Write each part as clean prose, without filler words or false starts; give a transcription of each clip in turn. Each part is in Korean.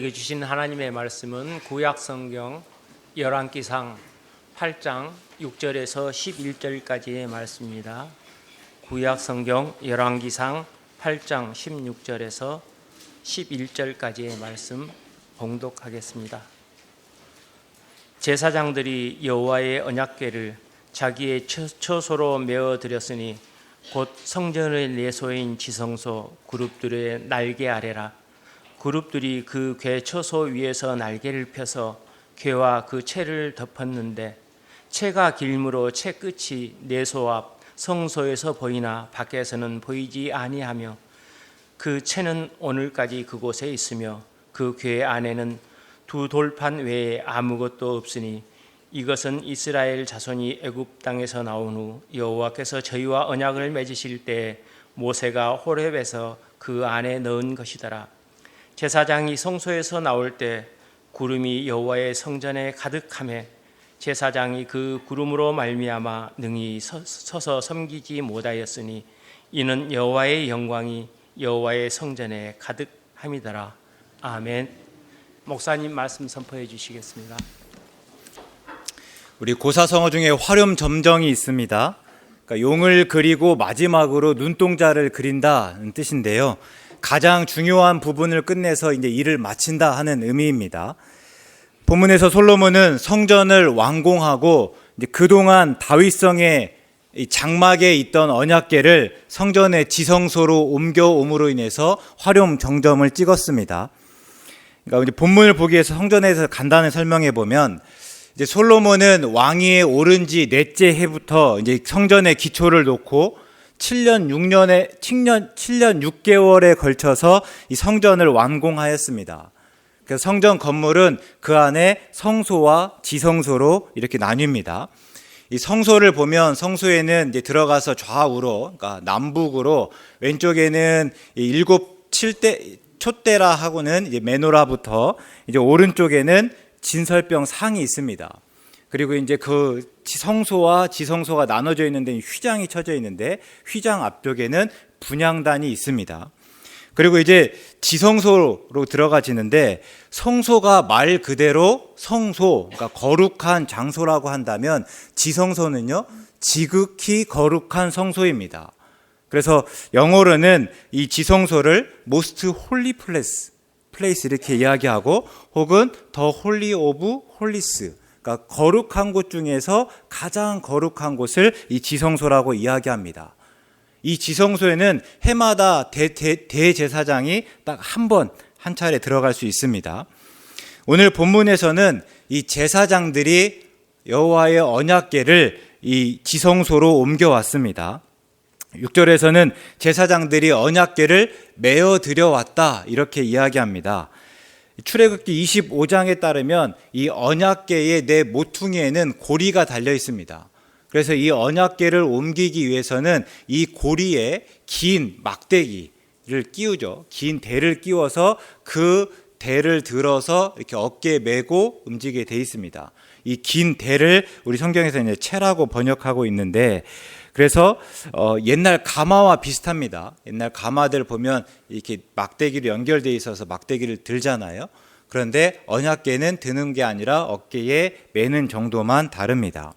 우리에게 주신 하나님의 말씀은 구약성경 열왕기상 8장 6절에서 11절까지의 말씀입니다. 구약성경 열왕기상 8장 16절에서 11절까지의 말씀 봉독하겠습니다. 제사장들이 여호와의 언약궤를 자기의 처소로 메어 드렸으니 곧 성전의 내소인 지성소 그룹들의 날개 아래라. 그룹들이 그 궤 처소 위에서 날개를 펴서 궤와 그 채를 덮었는데 채가 길므로 채 끝이 내소 앞 성소에서 보이나 밖에서는 보이지 아니하며 그 채는 오늘까지 그곳에 있으며 그 궤 안에는 두 돌판 외에 아무것도 없으니 이것은 이스라엘 자손이 애굽 땅에서 나온 후 여호와께서 저희와 언약을 맺으실 때 모세가 호렙에서 그 안에 넣은 것이더라. 제사장이 성소에서 나올 때 구름이 여호와의 성전에 가득하매 제사장이 그 구름으로 말미암아 능히 서서 섬기지 못하였으니 이는 여호와의 영광이 여호와의 성전에 가득함이더라. 아멘. 목사님 말씀 선포해 주시겠습니다. 우리 고사성어 중에 활용점정이 있습니다. 그러니까 용을 그리고 마지막으로 눈동자를 그린다는 뜻인데요. 가장 중요한 부분을 끝내서 이제 일을 마친다 하는 의미입니다. 본문에서 솔로몬은 성전을 완공하고 이제 그동안 다윗성의 장막에 있던 언약궤를 성전의 지성소로 옮겨옴으로 인해서 활용정점을 찍었습니다. 그러니까 이제 본문을 보기 위해서 성전에서 간단히 설명해 보면 이제 솔로몬은 왕위에 오른 지 넷째 해부터 이제 성전의 기초를 놓고 7년 6개월에 걸쳐서 이 성전을 완공하였습니다. 그래서 성전 건물은 그 안에 성소와 지성소로 이렇게 나뉩니다. 이 성소를 보면 성소에는 이제 들어가서 좌우로, 그러니까 남북으로 왼쪽에는 7대 촛대라 하고는 이제 메노라부터 이제 오른쪽에는 진설병 상이 있습니다. 그리고 이제 그 성소와 지성소가 나눠져 있는데 휘장이 쳐져 있는데 휘장 앞쪽에는 분향단이 있습니다. 그리고 이제 지성소로 들어가지는데 성소가 말 그대로 성소, 그러니까 거룩한 장소라고 한다면 지성소는요 지극히 거룩한 성소입니다. 그래서 영어로는 이 지성소를 most holy place 이렇게 이야기하고 혹은 the holy of holies, 그러니까 거룩한 곳 중에서 가장 거룩한 곳을 이 지성소라고 이야기합니다. 이 지성소에는 해마다 대제사장이 딱 한 차례 들어갈 수 있습니다. 오늘 본문에서는 이 제사장들이 여호와의 언약궤를 이 지성소로 옮겨왔습니다. 6절에서는 제사장들이 언약궤를 메어 들여왔다 이렇게 이야기합니다. 출애굽기 25장에 따르면 이 언약궤의 네 모퉁이에는 고리가 달려 있습니다. 그래서 이 언약궤를 옮기기 위해서는 이 고리에 긴 막대기를 끼우죠. 긴 대를 끼워서 그 대를 들어서 이렇게 어깨에 메고 움직이게 돼 있습니다. 이 긴 대를 우리 성경에서 이제 채라고 번역하고 있는데, 그래서 옛날 가마와 비슷합니다. 옛날 가마들 보면 이렇게 막대기로 연결되어 있어서 막대기를 들잖아요. 그런데 언약궤는 드는 게 아니라 어깨에 매는 정도만 다릅니다.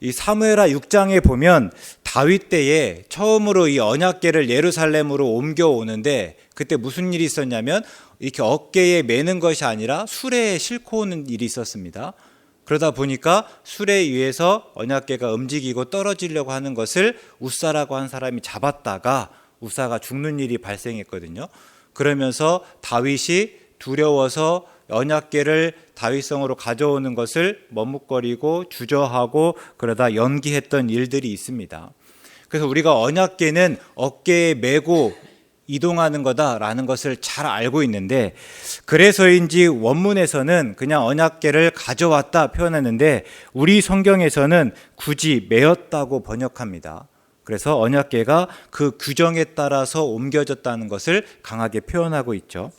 이 사무엘하 6장에 보면 다윗 때에 처음으로 이 언약궤를 예루살렘으로 옮겨오는데 그때 무슨 일이 있었냐면 이렇게 어깨에 매는 것이 아니라 수레에 싣고 오는 일이 있었습니다. 그러다 보니까 수레 위에서 언약궤가 움직이고 떨어지려고 하는 것을 우사라고 한 사람이 잡았다가 우사가 죽는 일이 발생했거든요. 그러면서 다윗이 두려워서 언약궤를 다윗성으로 가져오는 것을 머뭇거리고 주저하고 그러다 연기했던 일들이 있습니다. 그래서 우리가 언약궤는 어깨에 메고 이동하는 거다라는 것을 잘 알고 있는데, 그래서인지 원문에서는 그냥 언약궤를 가져왔다 표현했는데 우리 성경에서는 굳이 메었다고 번역합니다. 그래서 언약궤가 그 규정에 따라서 옮겨졌다는 것을 강하게 표현하고 있죠.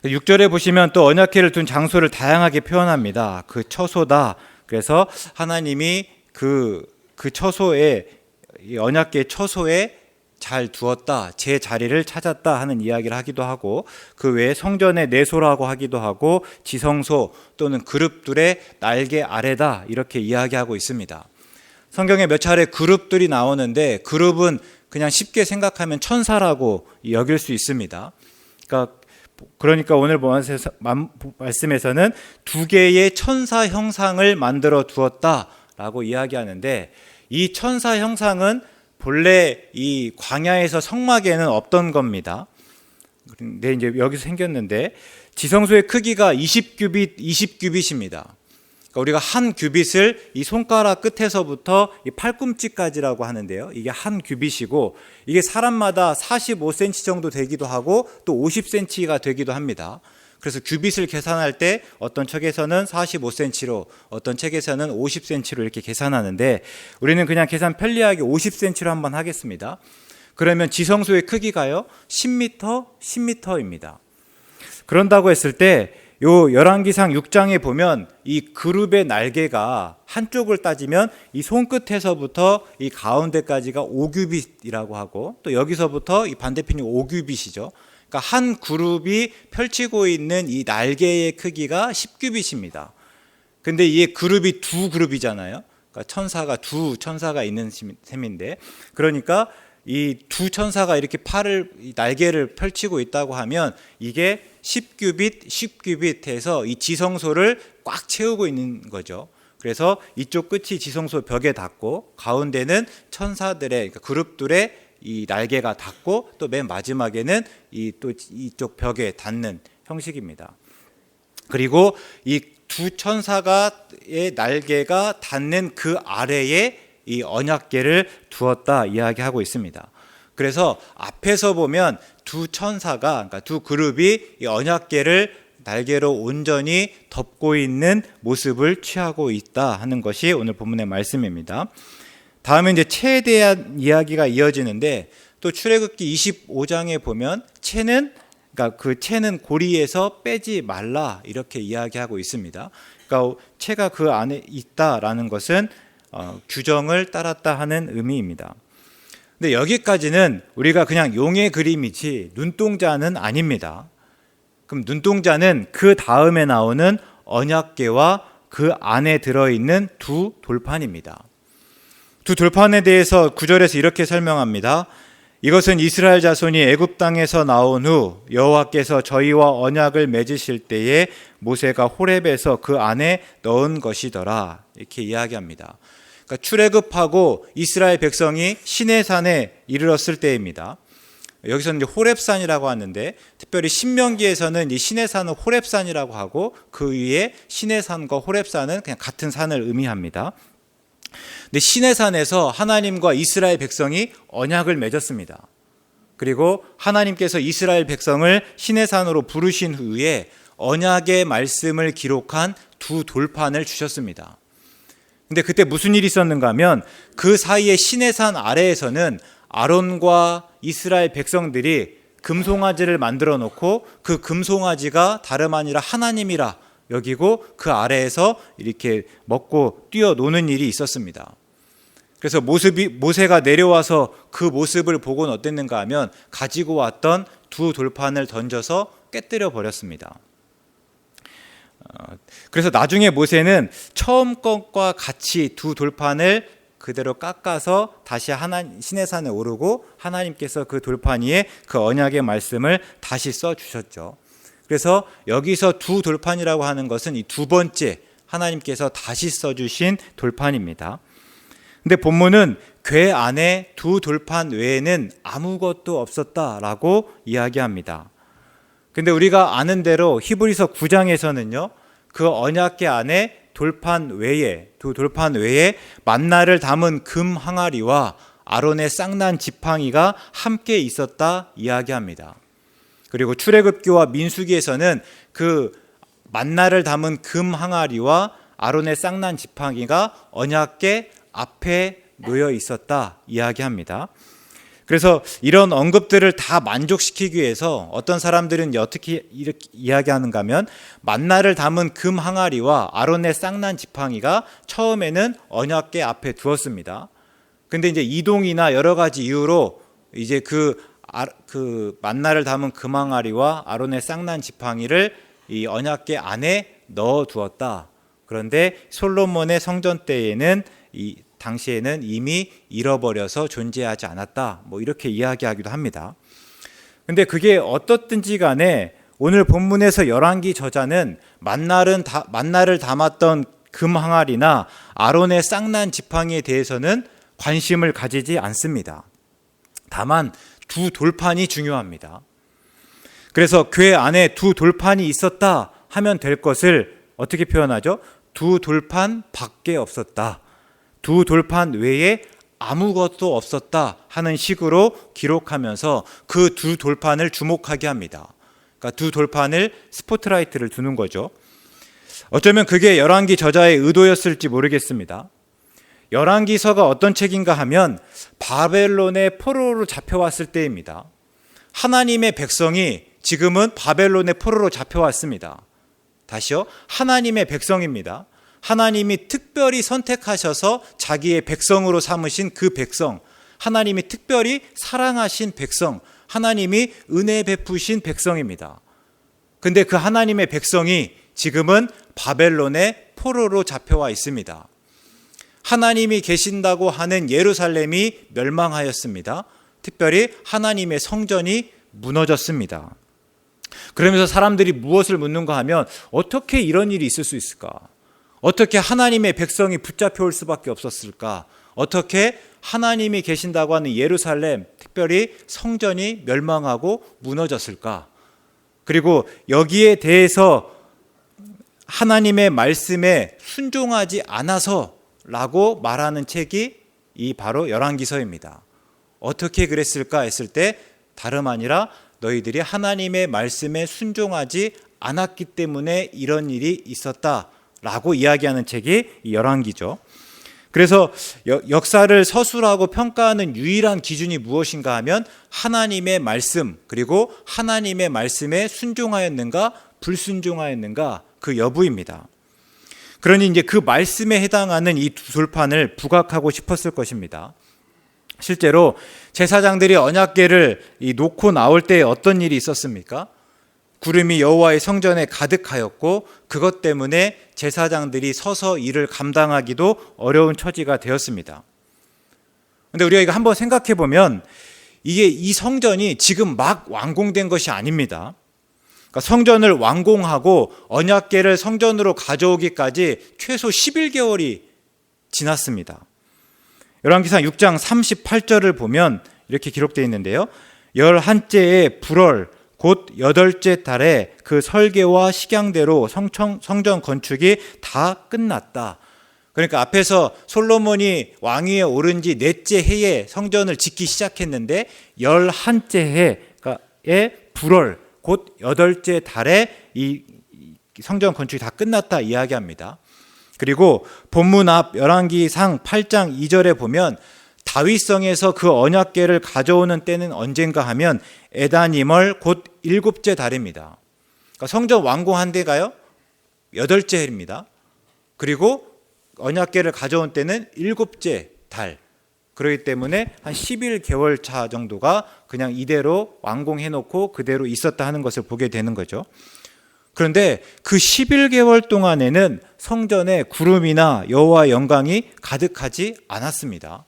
6절에 보시면 또 언약궤를 둔 장소를 다양하게 표현합니다. 그 처소다. 그래서 하나님이 그 처소에, 이 언약궤 처소에 잘 두었다, 제 자리를 찾았다 하는 이야기를 하기도 하고, 그 외에 성전의 내소라고 하기도 하고, 지성소 또는 그룹들의 날개 아래다 이렇게 이야기하고 있습니다. 성경에 몇 차례 그룹들이 나오는데, 그룹은 그냥 쉽게 생각하면 천사라고 여길 수 있습니다. 그러니까 오늘 말씀에서는 두 개의 천사 형상을 만들어 두었다라고 이야기하는데, 이 천사 형상은 본래 이 광야에서 성막에는 없던 겁니다. 근데 이제 여기서 생겼는데, 지성소의 크기가 20규빗입니다. 그러니까 우리가 한 규빗을 이 손가락 끝에서부터 이 팔꿈치까지라고 하는데요. 이게 한 규빗이고, 이게 사람마다 45cm 정도 되기도 하고 또 50cm가 되기도 합니다. 그래서 규빗을 계산할 때 어떤 책에서는 45cm로, 어떤 책에서는 50cm로 이렇게 계산하는데, 우리는 그냥 계산 편리하게 50cm로 한번 하겠습니다. 그러면 지성소의 크기가요 10m입니다. 그런다고 했을 때 요 열왕기상 6장에 보면 이 그룹의 날개가 한쪽을 따지면 이 손끝에서부터 이 가운데까지가 5규빗이라고 하고, 또 여기서부터 이 반대편이 5규빗이죠. 그러니까 한 그룹이 펼치고 있는 이 날개의 크기가 10규빗입니다. 근데 이 그룹이 두 그룹이잖아요. 그러니까 두 천사가 있는 셈인데, 그러니까 이 두 천사가 이렇게 날개를 펼치고 있다고 하면 이게 10규빗해서 이 지성소를 꽉 채우고 있는 거죠. 그래서 이쪽 끝이 지성소 벽에 닿고, 가운데는 천사들의, 그러니까 그룹들의 이 날개가 닿고, 또 맨 마지막에는 또 이쪽 벽에 닿는 형식입니다. 그리고 이 두 천사가의 날개가 닿는 그 아래에 이 언약궤를 두었다 이야기하고 있습니다. 그래서 앞에서 보면 두 천사가, 그러니까 두 그룹이 이 언약궤를 날개로 온전히 덮고 있는 모습을 취하고 있다 하는 것이 오늘 본문의 말씀입니다. 다음에 이제 채에 대한 이야기가 이어지는데, 또 출애굽기 25장에 보면 그러니까 그 채는 고리에서 빼지 말라 이렇게 이야기하고 있습니다. 그러니까 채가 그 안에 있다라는 것은 규정을 따랐다 하는 의미입니다. 근데 여기까지는 우리가 그냥 용의 그림이지 눈동자는 아닙니다. 그럼 눈동자는 그 다음에 나오는 언약궤와 그 안에 들어있는 두 돌판입니다. 두 돌판에 대해서 9절에서 이렇게 설명합니다. 이것은 이스라엘 자손이 애굽 땅에서 나온 후 여호와께서 저희와 언약을 맺으실 때에 모세가 호렙에서 그 안에 넣은 것이더라 이렇게 이야기합니다. 그러니까 출애굽하고 이스라엘 백성이 시내산에 이르렀을 때입니다. 여기서는 이제 호렙산이라고 하는데, 특별히 신명기에서는 이 시내산은 호렙산이라고 하고, 그 위에 시내산과 호렙산은 그냥 같은 산을 의미합니다. 근데 시내산에서 하나님과 이스라엘 백성이 언약을 맺었습니다. 그리고 하나님께서 이스라엘 백성을 시내산으로 부르신 후에 언약의 말씀을 기록한 두 돌판을 주셨습니다. 근데 그때 무슨 일이 있었는가 하면, 그 사이에 시내산 아래에서는 아론과 이스라엘 백성들이 금송아지를 만들어 놓고, 그 금송아지가 다름 아니라 하나님이라 여기고 그 아래에서 이렇게 먹고 뛰어노는 일이 있었습니다. 그래서 모세가 내려와서 그 모습을 보고는 어땠는가 하면, 가지고 왔던 두 돌판을 던져서 깨뜨려 버렸습니다. 그래서 나중에 모세는 처음 것과 같이 두 돌판을 그대로 깎아서 다시 시내산에 오르고, 하나님께서 그 돌판 위에 그 언약의 말씀을 다시 써주셨죠. 그래서 여기서 두 돌판이라고 하는 것은 이 두 번째 하나님께서 다시 써주신 돌판입니다. 근데 본문은 궤 안에 두 돌판 외에는 아무것도 없었다라고 이야기합니다. 근데 우리가 아는 대로 히브리서 9장에서는요, 그 언약궤 안에 두 돌판 외에 만나를 담은 금 항아리와 아론의 쌍난 지팡이가 함께 있었다 이야기합니다. 그리고 출애굽기와 민수기에서는 그 만나를 담은 금 항아리와 아론의 쌍난 지팡이가 언약궤 앞에 놓여 있었다 이야기합니다. 그래서 이런 언급들을 다 만족시키기 위해서 어떤 사람들은 어떻게 이렇게 이야기하는가 하면, 만나를 담은 금 항아리와 아론의 쌍난 지팡이가 처음에는 언약궤 앞에 두었습니다. 근데 이제 이동이나 여러 가지 이유로 이제 그 만나를 담은 금항아리와 아론의 쌍난 지팡이를 이 언약궤 안에 넣어 두었다. 그런데 솔로몬의 성전 때에는 당시에는 이미 잃어버려서 존재하지 않았다. 뭐 이렇게 이야기하기도 합니다. 근데 그게 어떻든지 간에 오늘 본문에서 열왕기 저자는 만나를 담았던 금항아리나 아론의 쌍난 지팡이에 대해서는 관심을 가지지 않습니다. 다만 두 돌판이 중요합니다. 그래서 궤 안에 두 돌판이 있었다 하면 될 것을 어떻게 표현하죠? 두 돌판 밖에 없었다. 두 돌판 외에 아무것도 없었다 하는 식으로 기록하면서 그 두 돌판을 주목하게 합니다. 그러니까 두 돌판을 스포트라이트를 두는 거죠. 어쩌면 그게 열왕기 저자의 의도였을지 모르겠습니다. 열왕기서가 어떤 책인가 하면 바벨론의 포로로 잡혀왔을 때입니다. 하나님의 백성이 지금은 바벨론의 포로로 잡혀왔습니다. 다시요. 하나님의 백성입니다. 하나님이 특별히 선택하셔서 자기의 백성으로 삼으신 그 백성, 하나님이 특별히 사랑하신 백성, 하나님이 은혜 베푸신 백성입니다. 근데 그 하나님의 백성이 지금은 바벨론의 포로로 잡혀와 있습니다. 하나님이 계신다고 하는 예루살렘이 멸망하였습니다. 특별히 하나님의 성전이 무너졌습니다. 그러면서 사람들이 무엇을 묻는가 하면 어떻게 이런 일이 있을 수 있을까? 어떻게 하나님의 백성이 붙잡혀올 수밖에 없었을까? 어떻게 하나님이 계신다고 하는 예루살렘, 특별히 성전이 멸망하고 무너졌을까? 그리고 여기에 대해서 하나님의 말씀에 순종하지 않아서라고 말하는 책이 이 바로 열왕기서입니다. 어떻게 그랬을까 했을 때 다름 아니라 너희들이 하나님의 말씀에 순종하지 않았기 때문에 이런 일이 있었다라고 이야기하는 책이 이 열왕기죠. 그래서 역사를 서술하고 평가하는 유일한 기준이 무엇인가 하면 하나님의 말씀, 그리고 하나님의 말씀에 순종하였는가 불순종하였는가 그 여부입니다. 그러니 이제 그 말씀에 해당하는 이 두 돌판을 부각하고 싶었을 것입니다. 실제로 제사장들이 언약궤를 놓고 나올 때 어떤 일이 있었습니까? 구름이 여호와의 성전에 가득하였고 그것 때문에 제사장들이 서서 일을 감당하기도 어려운 처지가 되었습니다. 그런데 우리가 이거 한번 생각해 보면 이게 이 성전이 지금 막 완공된 것이 아닙니다. 그러니까 성전을 완공하고 언약궤를 성전으로 가져오기까지 최소 11개월이 지났습니다. 열왕기상 6장 38절을 보면 이렇게 기록되어 있는데요. 11째의 불월 곧 8째 달에 그 설계와 식양대로 성전 건축이 다 끝났다. 그러니까 앞에서 솔로몬이 왕위에 오른 지 넷째 해에 성전을 짓기 시작했는데 11째 해의 불월 곧 8째 달에 이 성전 건축이 다 끝났다 이야기합니다. 그리고 본문 앞 열왕기상 8장 2절에 보면 다윗성에서 그 언약궤를 가져오는 때는 언젠가 하면 에다니멀 곧 7째 달입니다. 그러니까 성전 완공한 데가요 8째 해입니다. 그리고 언약궤를 가져온 때는 7째 달. 그렇기 때문에 한 11개월 차 정도가 그냥 이대로 완공해놓고 그대로 있었다 하는 것을 보게 되는 거죠. 그런데 그 11개월 동안에는 성전에 구름이나 여호와의 영광이 가득하지 않았습니다.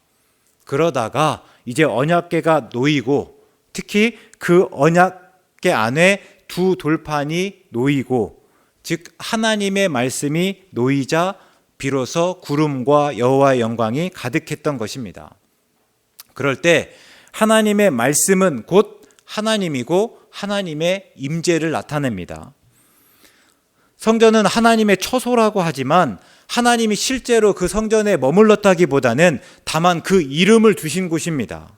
그러다가 이제 언약궤가 놓이고 특히 그 언약궤 안에 두 돌판이 놓이고 즉 하나님의 말씀이 놓이자 비로소 구름과 여호와의 영광이 가득했던 것입니다. 그럴 때 하나님의 말씀은 곧 하나님이고 하나님의 임재를 나타냅니다. 성전은 하나님의 처소라고 하지만 하나님이 실제로 그 성전에 머물렀다기보다는 다만 그 이름을 두신 곳입니다.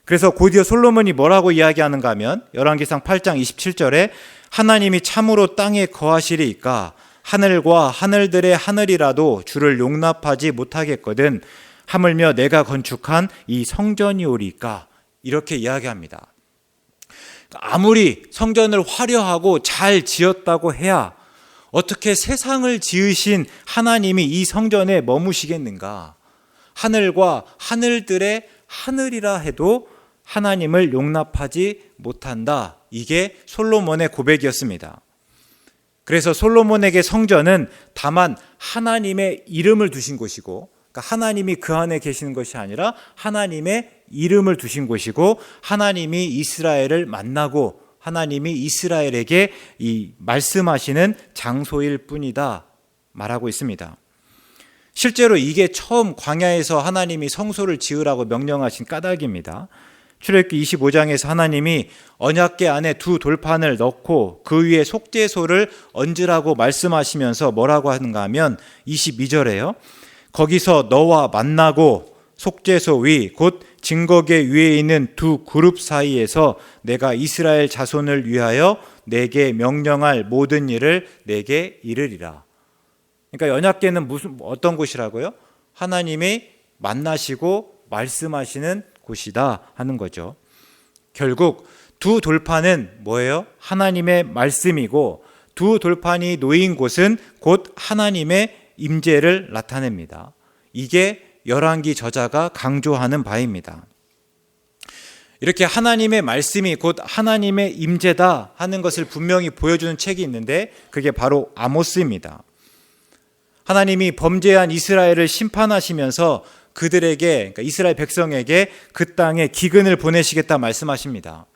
그래서 곧이어 솔로몬이 뭐라고 이야기하는가 하면 열왕기상 8장 27절에 하나님이 참으로 땅에 거하시리이까 하늘과 하늘들의 하늘이라도 주를 용납하지 못하겠거든 하물며 내가 건축한 이 성전이오리까 이렇게 이야기합니다. 아무리 성전을 화려하고 잘 지었다고 해야 어떻게 세상을 지으신 하나님이 이 성전에 머무시겠는가? 하늘과 하늘들의 하늘이라 해도 하나님을 용납하지 못한다. 이게 솔로몬의 고백이었습니다. 그래서 솔로몬에게 성전은 다만 하나님의 이름을 두신 곳이고, 그러니까 하나님이 그 안에 계시는 것이 아니라 하나님의 이름을 두신 곳이고, 하나님이 이스라엘을 만나고 하나님이 이스라엘에게 이 말씀하시는 장소일 뿐이다 말하고 있습니다. 실제로 이게 처음 광야에서 하나님이 성소를 지으라고 명령하신 까닭입니다. 출애굽기 25장에서 하나님이 언약궤 안에 두 돌판을 넣고 그 위에 속죄소를 얹으라고 말씀하시면서 뭐라고 하는가 하면 22절에요. 거기서 너와 만나고 속죄소 위 곧 증거궤 위에 있는 두 그룹 사이에서 내가 이스라엘 자손을 위하여 내게 명령할 모든 일을 내게 이르리라. 그러니까 언약궤는 어떤 곳이라고요? 하나님이 만나시고 말씀하시는 곳이다 하는 거죠. 결국 두 돌판은 뭐예요? 하나님의 말씀이고, 두 돌판이 놓인 곳은 곧 하나님의 임재를 나타냅니다. 이게 열왕기 저자가 강조하는 바입니다. 이렇게 하나님의 말씀이 곧 하나님의 임재다 하는 것을 분명히 보여주는 책이 있는데 그게 바로 아모스입니다. 하나님이 범죄한 이스라엘을 심판하시면서 그들에게, 그러니까 이스라엘 백성에게 그 땅에 기근을 보내시겠다 말씀하십니다.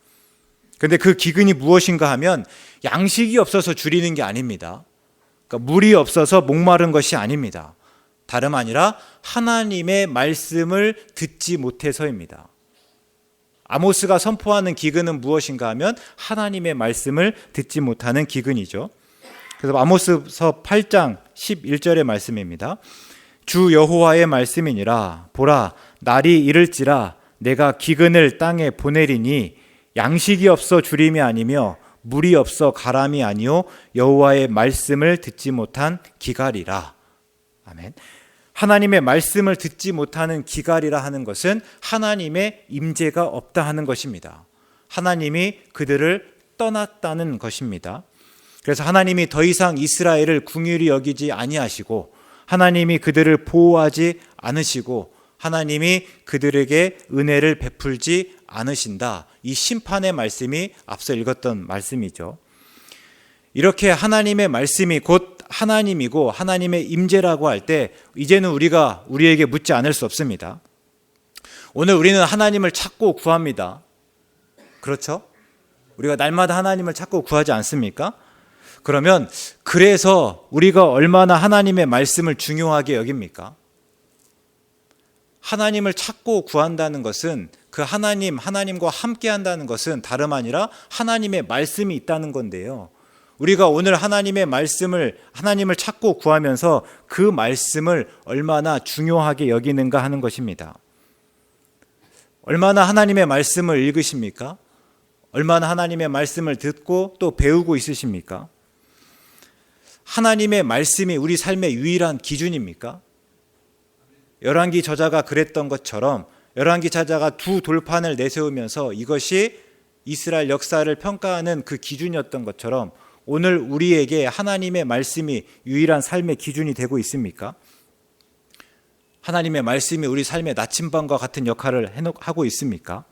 그런데 그 기근이 무엇인가 하면 양식이 없어서 줄이는 게 아닙니다. 그러니까 물이 없어서 목마른 것이 아닙니다. 다름 아니라 하나님의 말씀을 듣지 못해서입니다. 아모스가 선포하는 기근은 무엇인가 하면 하나님의 말씀을 듣지 못하는 기근이죠. 그래서 아모스서 8장 11절의 말씀입니다. 주 여호와의 말씀이니라. 보라, 날이 이를지라 내가 기근을 땅에 보내리니 양식이 없어 주림이 아니며 물이 없어 가람이 아니요 여호와의 말씀을 듣지 못한 기갈이라. 아멘. 하나님의 말씀을 듣지 못하는 기갈이라 하는 것은 하나님의 임재가 없다 하는 것입니다. 하나님이 그들을 떠났다는 것입니다. 그래서 하나님이 더 이상 이스라엘을 긍휼히 여기지 아니하시고, 하나님이 그들을 보호하지 않으시고, 하나님이 그들에게 은혜를 베풀지 않으신다. 이 심판의 말씀이 앞서 읽었던 말씀이죠. 이렇게 하나님의 말씀이 곧 하나님이고 하나님의 임재라고 할 때 이제는 우리가 우리에게 묻지 않을 수 없습니다. 오늘 우리는 하나님을 찾고 구합니다. 그렇죠? 우리가 날마다 하나님을 찾고 구하지 않습니까? 그러면 그래서 우리가 얼마나 하나님의 말씀을 중요하게 여깁니까? 하나님을 찾고 구한다는 것은 그 하나님과 함께 한다는 것은 다름 아니라 하나님의 말씀이 있다는 건데요. 우리가 오늘 하나님의 말씀을, 하나님을 찾고 구하면서 그 말씀을 얼마나 중요하게 여기는가 하는 것입니다. 얼마나 하나님의 말씀을 읽으십니까? 얼마나 하나님의 말씀을 듣고 또 배우고 있으십니까? 하나님의 말씀이 우리 삶의 유일한 기준입니까? 열왕기 저자가 그랬던 것처럼 열왕기 저자가 두 돌판을 내세우면서 이것이 이스라엘 역사를 평가하는 그 기준이었던 것처럼 오늘 우리에게 하나님의 말씀이 유일한 삶의 기준이 되고 있습니까? 하나님의 말씀이 우리 삶의 나침반과 같은 역할을 하고 있습니까?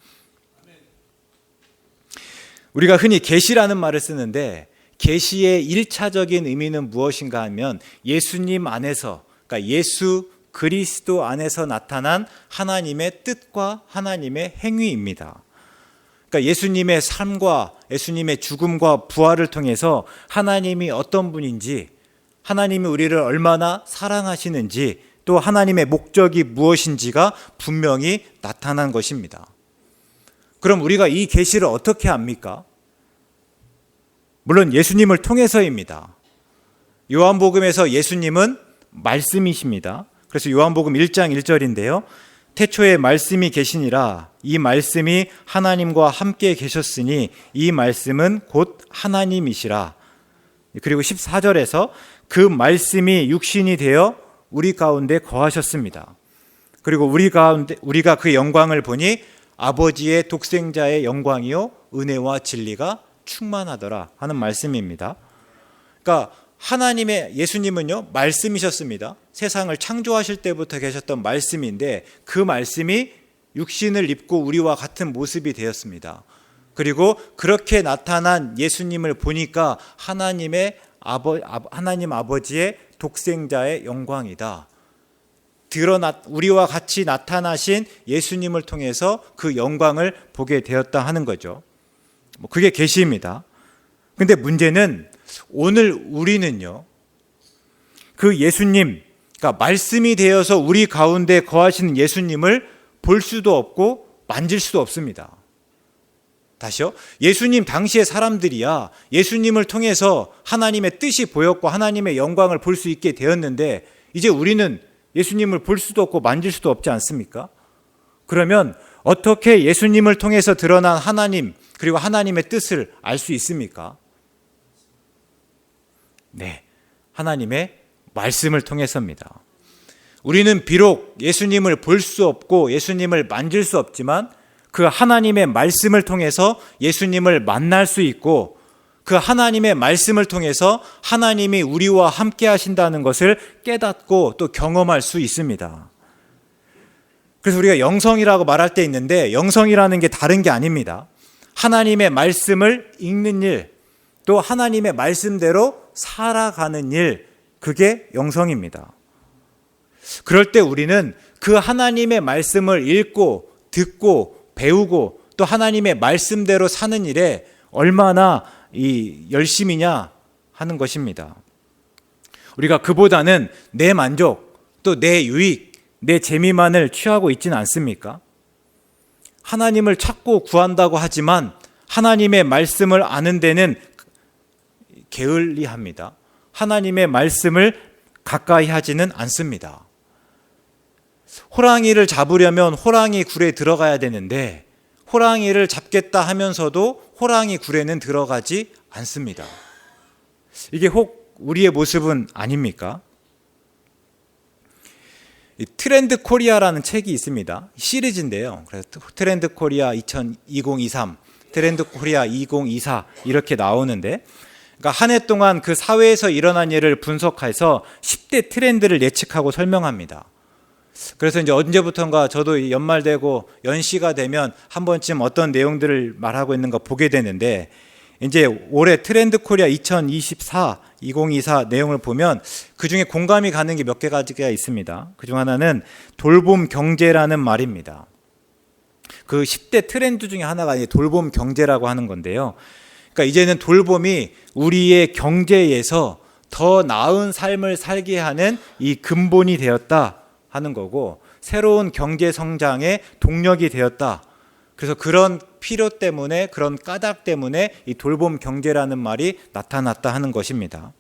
우리가 흔히 계시라는 말을 쓰는데 계시의 1차적인 의미는 무엇인가 하면 예수님 안에서, 그러니까 예수 그리스도 안에서 나타난 하나님의 뜻과 하나님의 행위입니다. 그러니까 예수님의 삶과 예수님의 죽음과 부활을 통해서 하나님이 어떤 분인지, 하나님이 우리를 얼마나 사랑하시는지, 또 하나님의 목적이 무엇인지가 분명히 나타난 것입니다. 그럼 우리가 이 계시를 어떻게 압니까? 물론 예수님을 통해서입니다. 요한복음에서 예수님은 말씀이십니다. 그래서 요한복음 1장 1절인데요. 태초에 말씀이 계시니라. 이 말씀이 하나님과 함께 계셨으니 이 말씀은 곧 하나님이시라. 그리고 14절에서 그 말씀이 육신이 되어 우리 가운데 거하셨습니다. 그리고 우리가 그 영광을 보니 아버지의 독생자의 영광이요 은혜와 진리가 충만하더라 하는 말씀입니다. 그러니까 하나님의 예수님은요 말씀이셨습니다. 세상을 창조하실 때부터 계셨던 말씀인데 그 말씀이 육신을 입고 우리와 같은 모습이 되었습니다. 그리고 그렇게 나타난 예수님을 보니까 하나님 아버지의 독생자의 영광이다. 우리와 같이 나타나신 예수님을 통해서 그 영광을 보게 되었다 하는 거죠. 그게 계시입니다. 근데 문제는 오늘 우리는요, 그 예수님, 그러니까 말씀이 되어서 우리 가운데 거하시는 예수님을 볼 수도 없고 만질 수도 없습니다. 다시요. 예수님 당시의 사람들이야 예수님을 통해서 하나님의 뜻이 보였고 하나님의 영광을 볼 수 있게 되었는데, 이제 우리는 예수님을 볼 수도 없고 만질 수도 없지 않습니까? 그러면 어떻게 예수님을 통해서 드러난 하나님 그리고 하나님의 뜻을 알 수 있습니까? 네, 하나님의 말씀을 통해서입니다. 우리는 비록 예수님을 볼 수 없고 예수님을 만질 수 없지만 그 하나님의 말씀을 통해서 예수님을 만날 수 있고, 그 하나님의 말씀을 통해서 하나님이 우리와 함께 하신다는 것을 깨닫고 또 경험할 수 있습니다. 그래서 우리가 영성이라고 말할 때 있는데, 영성이라는 게 다른 게 아닙니다. 하나님의 말씀을 읽는 일, 또 하나님의 말씀대로 살아가는 일, 그게 영성입니다. 그럴 때 우리는 그 하나님의 말씀을 읽고 듣고 배우고 또 하나님의 말씀대로 사는 일에 얼마나 열심이냐 하는 것입니다. 우리가 그보다는 내 만족, 또 내 유익, 내 재미만을 취하고 있지는 않습니까? 하나님을 찾고 구한다고 하지만 하나님의 말씀을 아는 데는 게을리합니다. 하나님의 말씀을 가까이 하지는 않습니다. 호랑이를 잡으려면 호랑이 굴에 들어가야 되는데 호랑이를 잡겠다 하면서도 호랑이 굴에는 들어가지 않습니다. 이게 혹 우리의 모습은 아닙니까? 트렌드 코리아라는 책이 있습니다. 시리즈인데요. 그래서 트렌드 코리아 2023, 트렌드 코리아 2024 이렇게 나오는데, 그러니까 한 해 동안 그 사회에서 일어난 일을 분석해서 10대 트렌드를 예측하고 설명합니다. 그래서 이제 언제부턴가 저도 연말 되고 연시가 되면 한 번쯤 어떤 내용들을 말하고 있는가 보게 되는데, 이제 올해 트렌드 코리아 2024 내용을 보면 그중에 공감이 가는 게 몇 개가 있습니다. 그중 하나는 돌봄 경제라는 말입니다. 그 10대 트렌드 중에 하나가 돌봄 경제라고 하는 건데요. 그러니까 이제는 돌봄이 우리의 경제에서 더 나은 삶을 살게 하는 이 근본이 되었다 하는 거고, 새로운 경제 성장의 동력이 되었다. 그래서 그런 필요 때문에, 그런 까닭 때문에 이 돌봄 경제라는 말이 나타났다 하는 것입니다.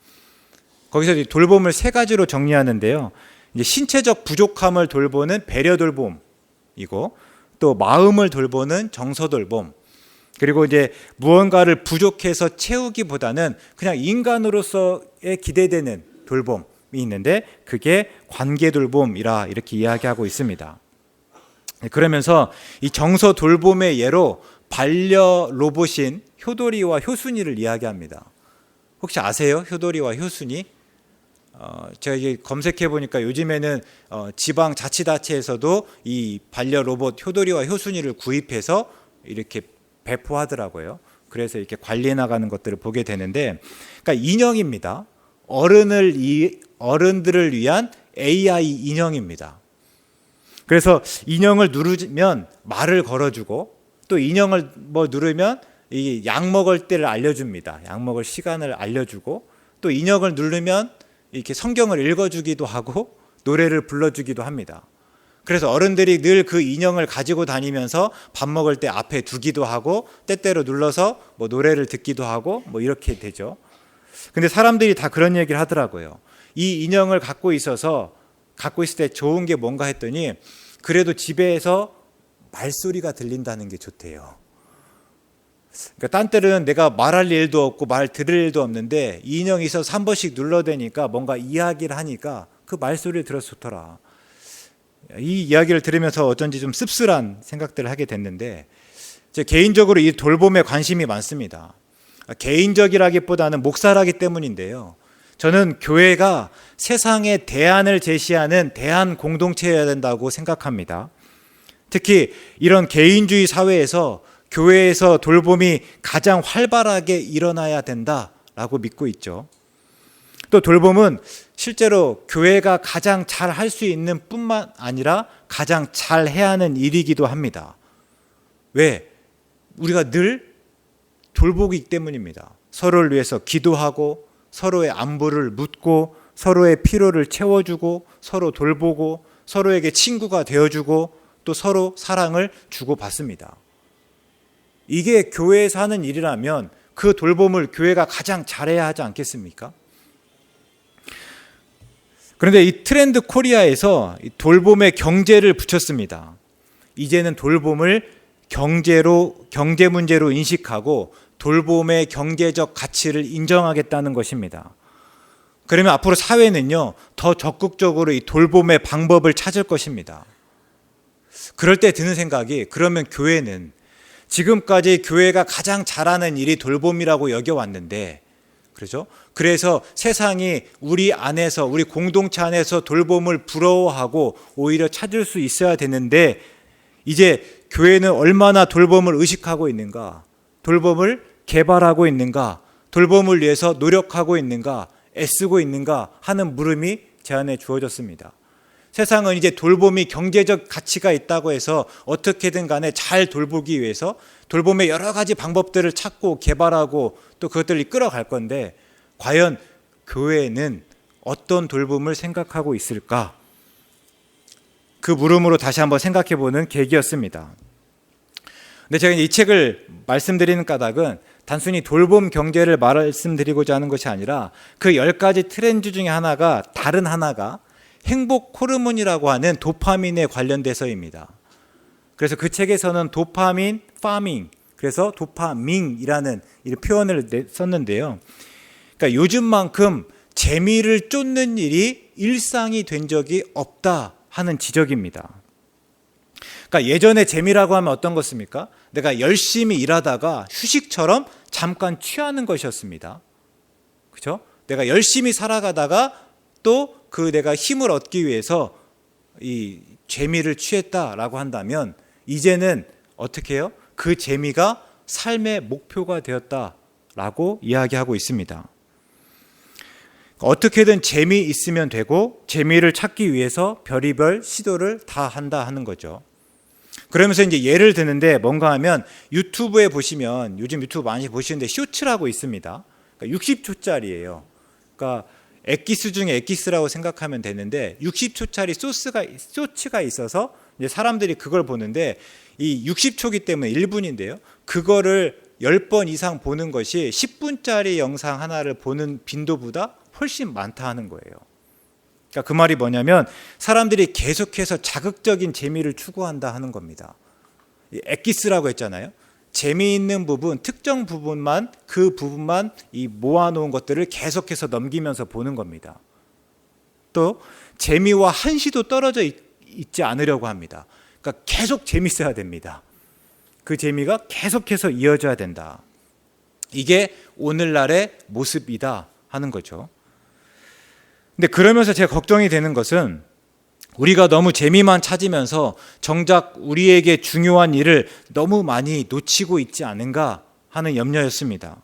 거기서 이 돌봄을 세 가지로 정리하는데요. 이제 신체적 부족함을 돌보는 배려 돌봄이고, 또 마음을 돌보는 정서 돌봄, 그리고 이제 무언가를 부족해서 채우기보다는 그냥 인간으로서의 기대되는 돌봄이 있는데, 그게 관계 돌봄이라 이렇게 이야기하고 있습니다. 그러면서 이 정서 돌봄의 예로 반려 로봇인 효도리와 효순이를 이야기합니다. 혹시 아세요? 효도리와 효순이? 제가 이게 검색해 보니까 요즘에는 지방 자치단체에서도 이 반려 로봇 효도리와 효순이를 구입해서 이렇게 배포하더라고요. 그래서 이렇게 관리해 나가는 것들을 보게 되는데, 그러니까 인형입니다. 어른들을 위한 AI 인형입니다. 그래서 인형을 누르면 말을 걸어주고, 또 인형을 누르면 약 먹을 때를 알려줍니다. 약 먹을 시간을 알려주고, 또 인형을 누르면 이렇게 성경을 읽어주기도 하고 노래를 불러주기도 합니다. 그래서 어른들이 늘 그 인형을 가지고 다니면서 밥 먹을 때 앞에 두기도 하고, 때때로 눌러서 노래를 듣기도 하고 이렇게 되죠. 근데 사람들이 다 그런 얘기를 하더라고요. 이 인형을 갖고 있을 때 좋은 게 뭔가 했더니, 그래도 집에서 말소리가 들린다는 게 좋대요. 그러니까 딴 때는 내가 말할 일도 없고 말 들을 일도 없는데 이 인형이 있어서 한 번씩 눌러대니까 뭔가 이야기를 하니까 그 말소리를 들어서 좋더라. 이 이야기를 들으면서 어쩐지 좀 씁쓸한 생각들을 하게 됐는데, 제 개인적으로 이 돌봄에 관심이 많습니다. 개인적이라기보다는 목사라기 때문인데요. 저는 교회가 세상에 대안을 제시하는 대안 공동체여야 된다고 생각합니다. 특히 이런 개인주의 사회에서 교회에서 돌봄이 가장 활발하게 일어나야 된다라고 믿고 있죠. 또 돌봄은 실제로 교회가 가장 잘 할 수 있는 뿐만 아니라 가장 잘 해야 하는 일이기도 합니다. 왜? 우리가 늘 돌보기 때문입니다. 서로를 위해서 기도하고 서로의 안부를 묻고 서로의 필요를 채워주고 서로 돌보고 서로에게 친구가 되어주고 또 서로 사랑을 주고받습니다. 이게 교회에서 하는 일이라면 그 돌봄을 교회가 가장 잘해야 하지 않겠습니까? 그런데 이 트렌드 코리아에서 돌봄에 경제를 붙였습니다. 이제는 돌봄을 경제 문제로 인식하고 돌봄의 경제적 가치를 인정하겠다는 것입니다. 그러면 앞으로 사회는요, 더 적극적으로 이 돌봄의 방법을 찾을 것입니다. 그럴 때 드는 생각이, 그러면 교회는 지금까지 교회가 가장 잘하는 일이 돌봄이라고 여겨왔는데, 그렇죠? 그래서 세상이 우리 안에서, 우리 공동체 안에서 돌봄을 부러워하고 오히려 찾을 수 있어야 되는데, 이제 교회는 얼마나 돌봄을 의식하고 있는가, 돌봄을 개발하고 있는가, 돌봄을 위해서 노력하고 있는가, 애쓰고 있는가 하는 물음이 제 안에 주어졌습니다. 세상은 이제 돌봄이 경제적 가치가 있다고 해서 어떻게든 간에 잘 돌보기 위해서 돌봄의 여러 가지 방법들을 찾고 개발하고 또 그것들을 끌어갈 건데, 과연 교회는 어떤 돌봄을 생각하고 있을까? 그 물음으로 다시 한번 생각해보는 계기였습니다. 근데 제가 이 책을 말씀드리는 까닭은 단순히 돌봄 경제를 말씀드리고자 하는 것이 아니라 그 10가지 트렌드 중에 다른 하나가 행복 호르몬이라고 하는 도파민에 관련돼서입니다. 그래서 그 책에서는 도파민 파밍, 그래서 도파민이라는 표현을 썼는데요. 그러니까 요즘만큼 재미를 쫓는 일이 일상이 된 적이 없다 하는 지적입니다. 그러니까 예전에 재미라고 하면 어떤 것입니까? 내가 열심히 일하다가 휴식처럼 잠깐 취하는 것이었습니다. 그렇죠? 내가 열심히 살아가다가 또 내가 힘을 얻기 위해서 이 재미를 취했다라고 한다면, 이제는 어떻게 해요? 그 재미가 삶의 목표가 되었다라고 이야기하고 있습니다. 어떻게든 재미있으면 되고 재미를 찾기 위해서 별의별 시도를 다 한다 하는 거죠. 그러면서 이제 예를 드는데 뭔가 하면 유튜브에 보시면, 요즘 유튜브 많이 보시는데 쇼츠라고 있습니다. 그러니까 60초짜리예요. 그러니까 엑기스 중에 엑기스라고 생각하면 되는데 60초짜리 쇼츠가 있어서 이제 사람들이 그걸 보는데, 이 60초기 때문에 1분인데요. 그거를 10번 이상 보는 것이 10분짜리 영상 하나를 보는 빈도보다 훨씬 많다 하는 거예요. 그러니까 그 말이 뭐냐면 사람들이 계속해서 자극적인 재미를 추구한다 하는 겁니다. 엑기스라고 했잖아요. 재미있는 부분, 특정 부분만, 그 부분만 이 모아놓은 것들을 계속해서 넘기면서 보는 겁니다. 또 재미와 한시도 떨어져 있지 않으려고 합니다. 그러니까 계속 재밌어야 됩니다. 그 재미가 계속해서 이어져야 된다. 이게 오늘날의 모습이다 하는 거죠. 근데 그러면서 제가 걱정이 되는 것은 우리가 너무 재미만 찾으면서 정작 우리에게 중요한 일을 너무 많이 놓치고 있지 않은가 하는 염려였습니다.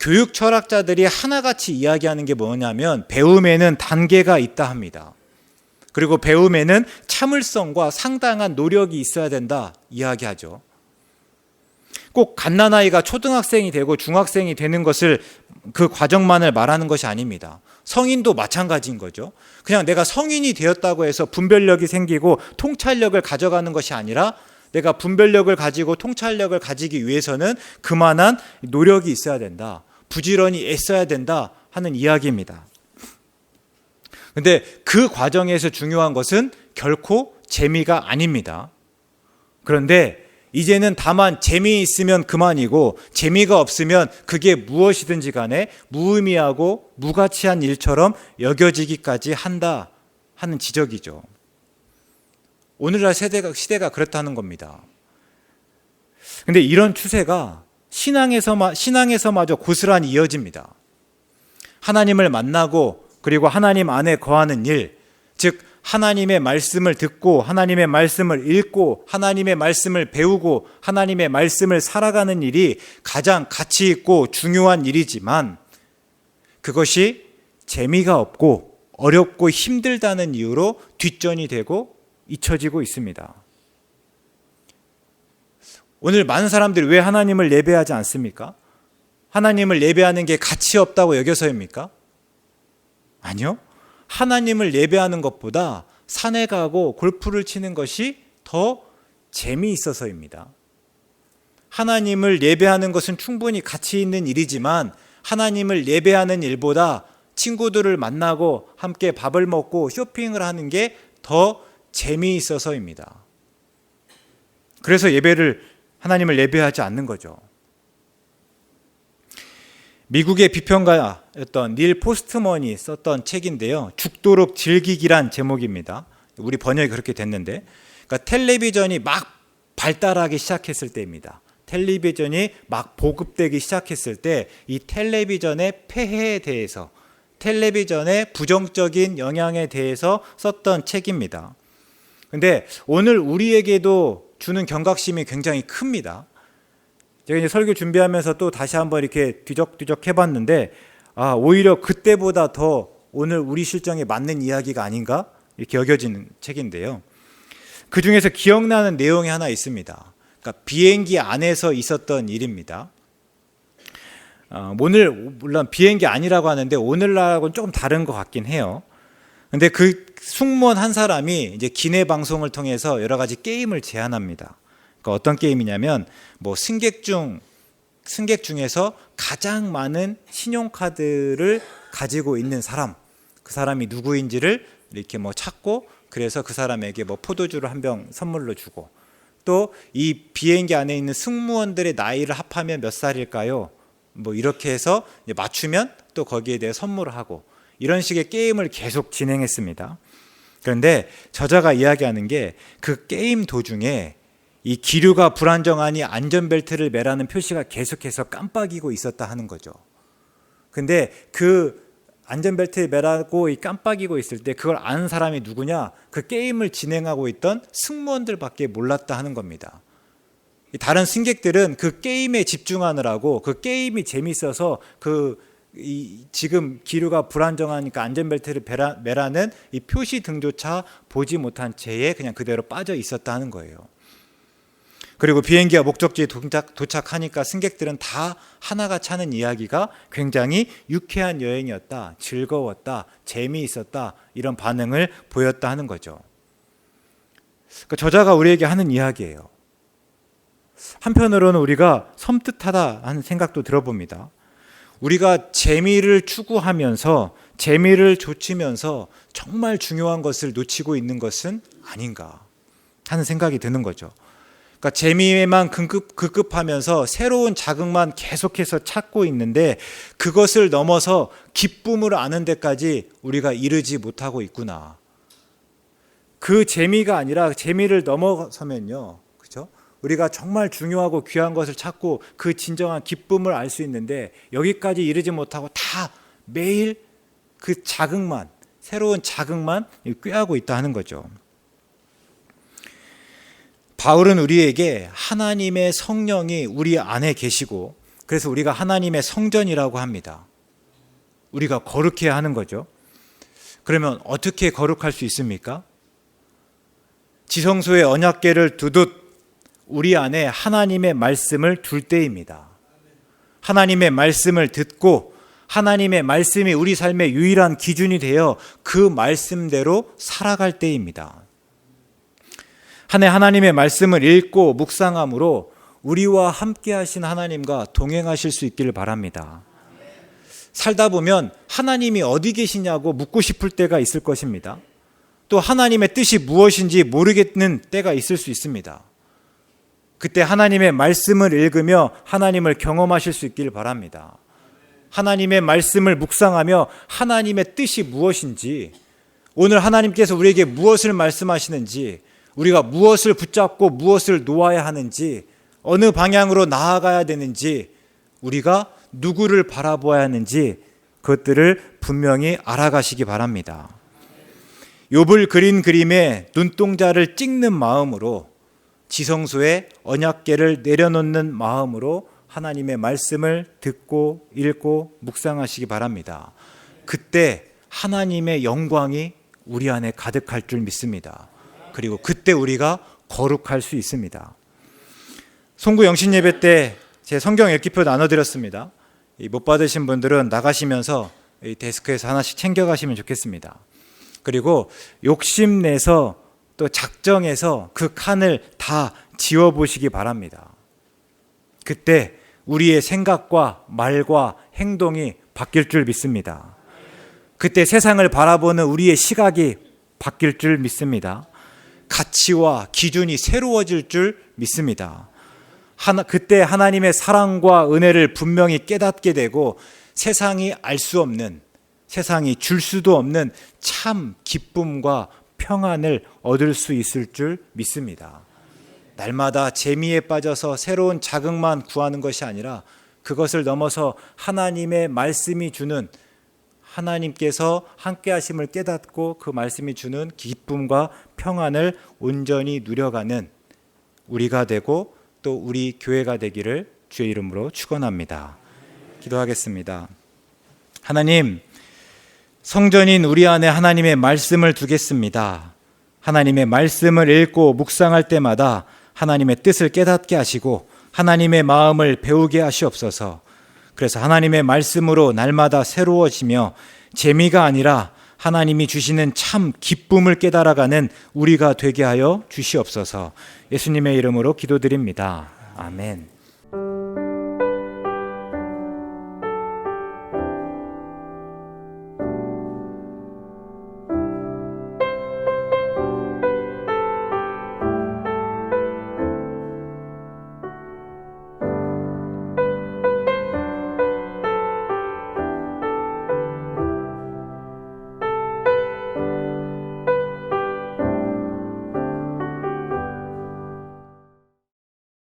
교육 철학자들이 하나같이 이야기하는 게 뭐냐면 배움에는 단계가 있다 합니다. 그리고 배움에는 참을성과 상당한 노력이 있어야 된다 이야기하죠. 꼭 갓난아이가 초등학생이 되고 중학생이 되는 것을, 그 과정만을 말하는 것이 아닙니다. 성인도 마찬가지인 거죠. 그냥 내가 성인이 되었다고 해서 분별력이 생기고 통찰력을 가져가는 것이 아니라, 내가 분별력을 가지고 통찰력을 가지기 위해서는 그만한 노력이 있어야 된다, 부지런히 애써야 된다 하는 이야기입니다. 그런데 그 과정에서 중요한 것은 결코 재미가 아닙니다. 그런데 이제는 다만 재미있으면 그만이고 재미가 없으면 그게 무엇이든지 간에 무의미하고 무가치한 일처럼 여겨지기까지 한다 하는 지적이죠. 오늘날 시대가 그렇다는 겁니다. 그런데 이런 추세가 신앙에서마저 고스란히 이어집니다. 하나님을 만나고 그리고 하나님 안에 거하는 일, 즉 하나님의 말씀을 듣고 하나님의 말씀을 읽고 하나님의 말씀을 배우고 하나님의 말씀을 살아가는 일이 가장 가치 있고 중요한 일이지만 그것이 재미가 없고 어렵고 힘들다는 이유로 뒷전이 되고 잊혀지고 있습니다. 오늘 많은 사람들이 왜 하나님을 예배하지 않습니까? 하나님을 예배하는 게 가치 없다고 여겨서입니까? 아니요. 하나님을 예배하는 것보다 산에 가고 골프를 치는 것이 더 재미있어서입니다. 하나님을 예배하는 것은 충분히 가치 있는 일이지만 하나님을 예배하는 일보다 친구들을 만나고 함께 밥을 먹고 쇼핑을 하는 게 더 재미있어서입니다. 그래서 하나님을 예배하지 않는 거죠. 미국의 비평가였던 닐 포스트먼이 썼던 책인데요. 죽도록 즐기기란 제목입니다. 우리 번역이 그렇게 됐는데, 그러니까 텔레비전이 막 발달하기 시작했을 때입니다. 텔레비전이 막 보급되기 시작했을 때 이 텔레비전의 폐해에 대해서, 텔레비전의 부정적인 영향에 대해서 썼던 책입니다. 근데 오늘 우리에게도 주는 경각심이 굉장히 큽니다. 제가 이제 설교 준비하면서 또 다시 한번 이렇게 뒤적뒤적 해봤는데, 오히려 그때보다 더 오늘 우리 실정에 맞는 이야기가 아닌가 이렇게 여겨지는 책인데요. 그 중에서 기억나는 내용이 하나 있습니다. 그러니까 비행기 안에서 있었던 일입니다. 오늘 물론 비행기 아니라고 하는데 오늘날하고는 조금 다른 것 같긴 해요. 근데 그 승무원 한 사람이 이제 기내 방송을 통해서 여러 가지 게임을 제안합니다. 그러니까 어떤 게임이냐면 승객 중에서 가장 많은 신용카드를 가지고 있는 사람, 그 사람이 누구인지를 이렇게 찾고, 그래서 그 사람에게 포도주를 한 병 선물로 주고, 또 이 비행기 안에 있는 승무원들의 나이를 합하면 몇 살일까요? 이렇게 해서 맞추면 또 거기에 대해 선물을 하고, 이런 식의 게임을 계속 진행했습니다. 그런데 저자가 이야기하는 게 그 게임 도중에 이 기류가 불안정하니 안전벨트를 매라는 표시가 계속해서 깜빡이고 있었다 하는 거죠. 근데 그 안전벨트를 매라고 깜빡이고 있을 때 그걸 아는 사람이 누구냐? 그 게임을 진행하고 있던 승무원들밖에 몰랐다 하는 겁니다. 다른 승객들은 그 게임에 집중하느라고, 그 게임이 재밌어서 지금 기류가 불안정하니까 안전벨트를 매라는 이 표시 등조차 보지 못한 채에 그냥 그대로 빠져 있었다 하는 거예요. 그리고 비행기가 목적지에 도착하니까 승객들은 다 하나가 차는 이야기가 굉장히 유쾌한 여행이었다, 즐거웠다, 재미있었다, 이런 반응을 보였다 하는 거죠. 그러니까 저자가 우리에게 하는 이야기예요. 한편으로는 우리가 섬뜩하다 하는 생각도 들어봅니다. 우리가 재미를 추구하면서, 재미를 좇으면서 정말 중요한 것을 놓치고 있는 것은 아닌가 하는 생각이 드는 거죠. 그러니까 재미에만 급급하면서 새로운 자극만 계속해서 찾고 있는데 그것을 넘어서 기쁨을 아는 데까지 우리가 이르지 못하고 있구나. 그 재미가 아니라 재미를 넘어서면요, 그렇죠? 우리가 정말 중요하고 귀한 것을 찾고 그 진정한 기쁨을 알 수 있는데 여기까지 이르지 못하고 다 매일 그 자극만, 새로운 자극만 꾀하고 있다 하는 거죠. 바울은 우리에게 하나님의 성령이 우리 안에 계시고, 그래서 우리가 하나님의 성전이라고 합니다. 우리가 거룩해야 하는 거죠. 그러면 어떻게 거룩할 수 있습니까? 지성소의 언약궤를 두듯 우리 안에 하나님의 말씀을 둘 때입니다. 하나님의 말씀을 듣고 하나님의 말씀이 우리 삶의 유일한 기준이 되어 그 말씀대로 살아갈 때입니다. 한 해 하나님의 말씀을 읽고 묵상함으로 우리와 함께 하신 하나님과 동행하실 수 있기를 바랍니다. 살다 보면 하나님이 어디 계시냐고 묻고 싶을 때가 있을 것입니다. 또 하나님의 뜻이 무엇인지 모르겠는 때가 있을 수 있습니다. 그때 하나님의 말씀을 읽으며 하나님을 경험하실 수 있기를 바랍니다. 하나님의 말씀을 묵상하며 하나님의 뜻이 무엇인지, 오늘 하나님께서 우리에게 무엇을 말씀하시는지, 우리가 무엇을 붙잡고 무엇을 놓아야 하는지, 어느 방향으로 나아가야 되는지, 우리가 누구를 바라보아야 하는지 그것들을 분명히 알아가시기 바랍니다. 욥을 그린 그림에 눈동자를 찍는 마음으로 지성소에 언약궤를 내려놓는 마음으로 하나님의 말씀을 듣고 읽고 묵상하시기 바랍니다. 그때 하나님의 영광이 우리 안에 가득할 줄 믿습니다. 그리고 그때 우리가 거룩할 수 있습니다. 송구 영신 예배 때 제 성경 읽기표 나눠드렸습니다. 못 받으신 분들은 나가시면서 이 데스크에서 하나씩 챙겨가시면 좋겠습니다. 그리고 욕심내서 또 작정해서 그 칸을 다 지워보시기 바랍니다. 그때 우리의 생각과 말과 행동이 바뀔 줄 믿습니다. 그때 세상을 바라보는 우리의 시각이 바뀔 줄 믿습니다. 가치와 기준이 새로워질 줄 믿습니다. 그때 하나님의 사랑과 은혜를 분명히 깨닫게 되고 세상이 알 수 없는, 세상이 줄 수도 없는 참 기쁨과 평안을 얻을 수 있을 줄 믿습니다. 날마다 재미에 빠져서 새로운 자극만 구하는 것이 아니라 그것을 넘어서 하나님의 말씀이 주는, 하나님께서 함께 하심을 깨닫고 그 말씀이 주는 기쁨과 평안을 온전히 누려가는 우리가 되고 또 우리 교회가 되기를 주의 이름으로 축원합니다. 기도하겠습니다. 하나님, 성전인 우리 안에 하나님의 말씀을 두겠습니다. 하나님의 말씀을 읽고 묵상할 때마다 하나님의 뜻을 깨닫게 하시고 하나님의 마음을 배우게 하시옵소서. 그래서 하나님의 말씀으로 날마다 새로워지며 재미가 아니라 하나님이 주시는 참 기쁨을 깨달아가는 우리가 되게 하여 주시옵소서. 예수님의 이름으로 기도드립니다. 아멘.